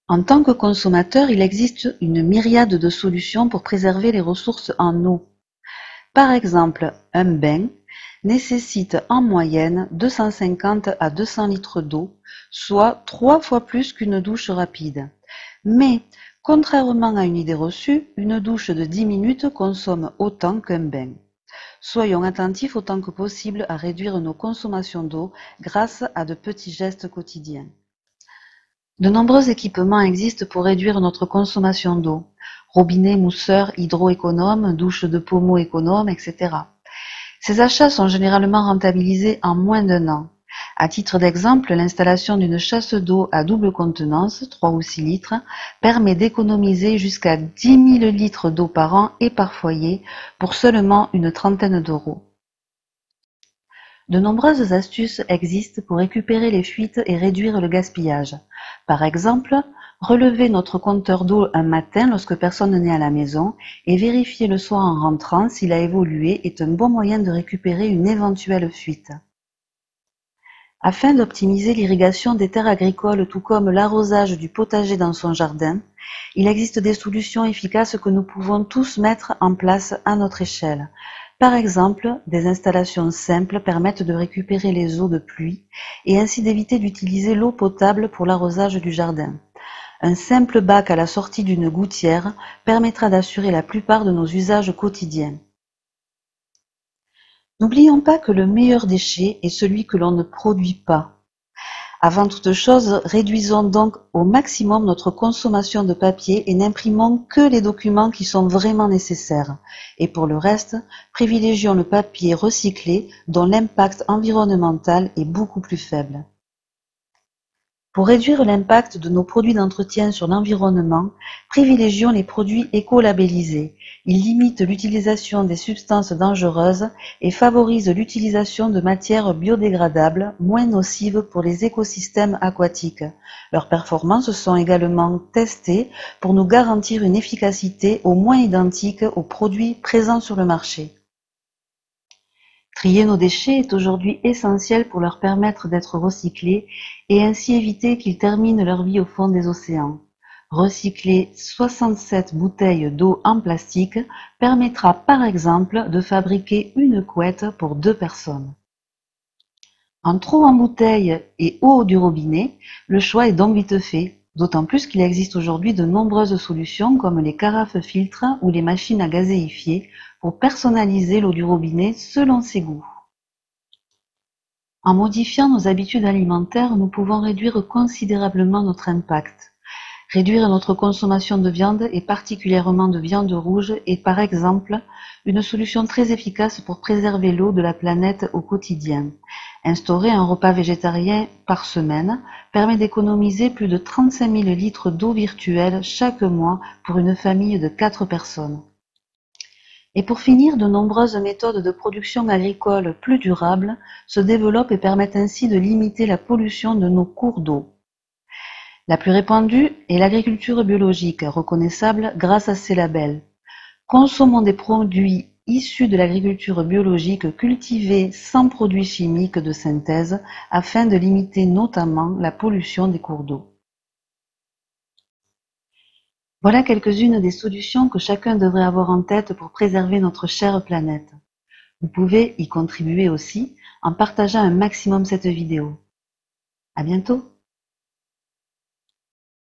En tant que consommateur, il existe une myriade de solutions pour préserver les ressources en eau. Par exemple, un bain nécessite en moyenne 250 à 200 litres d'eau, soit 3 fois plus qu'une douche rapide. Mais, contrairement à une idée reçue, une douche de 10 minutes consomme autant qu'un bain. Soyons attentifs autant que possible à réduire nos consommations d'eau grâce à de petits gestes quotidiens. De nombreux équipements existent pour réduire notre consommation d'eau. Robinets, mousseurs, hydro-économes, douches de pommeau économes, etc. Ces achats sont généralement rentabilisés en moins d'1 an. À titre d'exemple, l'installation d'une chasse d'eau à double contenance, 3 ou 6 litres, permet d'économiser jusqu'à 10 000 litres d'eau par an et par foyer pour seulement une trentaine d'euros. De nombreuses astuces existent pour récupérer les fuites et réduire le gaspillage. Par exemple, relever notre compteur d'eau un matin lorsque personne n'est à la maison et vérifier le soir en rentrant s'il a évolué est un bon moyen de récupérer une éventuelle fuite. Afin d'optimiser l'irrigation des terres agricoles tout comme l'arrosage du potager dans son jardin, il existe des solutions efficaces que nous pouvons tous mettre en place à notre échelle. Par exemple, des installations simples permettent de récupérer les eaux de pluie et ainsi d'éviter d'utiliser l'eau potable pour l'arrosage du jardin. Un simple bac à la sortie d'une gouttière permettra d'assurer la plupart de nos usages quotidiens. N'oublions pas que le meilleur déchet est celui que l'on ne produit pas. Avant toute chose, réduisons donc au maximum notre consommation de papier et n'imprimons que les documents qui sont vraiment nécessaires. Et pour le reste, privilégions le papier recyclé dont l'impact environnemental est beaucoup plus faible. Pour réduire l'impact de nos produits d'entretien sur l'environnement, privilégions les produits écolabellisés. Ils limitent l'utilisation des substances dangereuses et favorisent l'utilisation de matières biodégradables, moins nocives pour les écosystèmes aquatiques. Leurs performances sont également testées pour nous garantir une efficacité au moins identique aux produits présents sur le marché. Trier nos déchets est aujourd'hui essentiel pour leur permettre d'être recyclés et ainsi éviter qu'ils terminent leur vie au fond des océans. Recycler 67 bouteilles d'eau en plastique permettra par exemple de fabriquer une couette pour 2 personnes. Entre eau en bouteille et eau du robinet, le choix est donc vite fait, d'autant plus qu'il existe aujourd'hui de nombreuses solutions comme les carafes filtres ou les machines à gazéifier pour personnaliser l'eau du robinet selon ses goûts. En modifiant nos habitudes alimentaires, nous pouvons réduire considérablement notre impact. Réduire notre consommation de viande et particulièrement de viande rouge est par exemple une solution très efficace pour préserver l'eau de la planète au quotidien. Instaurer un repas végétarien par semaine permet d'économiser plus de 35 000 litres d'eau virtuelle chaque mois pour une famille de 4 personnes. Et pour finir, de nombreuses méthodes de production agricole plus durables se développent et permettent ainsi de limiter la pollution de nos cours d'eau. La plus répandue est l'agriculture biologique, reconnaissable grâce à ses labels. Consommons des produits issus de l'agriculture biologique cultivés sans produits chimiques de synthèse afin de limiter notamment la pollution des cours d'eau. Voilà quelques-unes des solutions que chacun devrait avoir en tête pour préserver notre chère planète. Vous pouvez y contribuer aussi en partageant un maximum cette vidéo. À bientôt!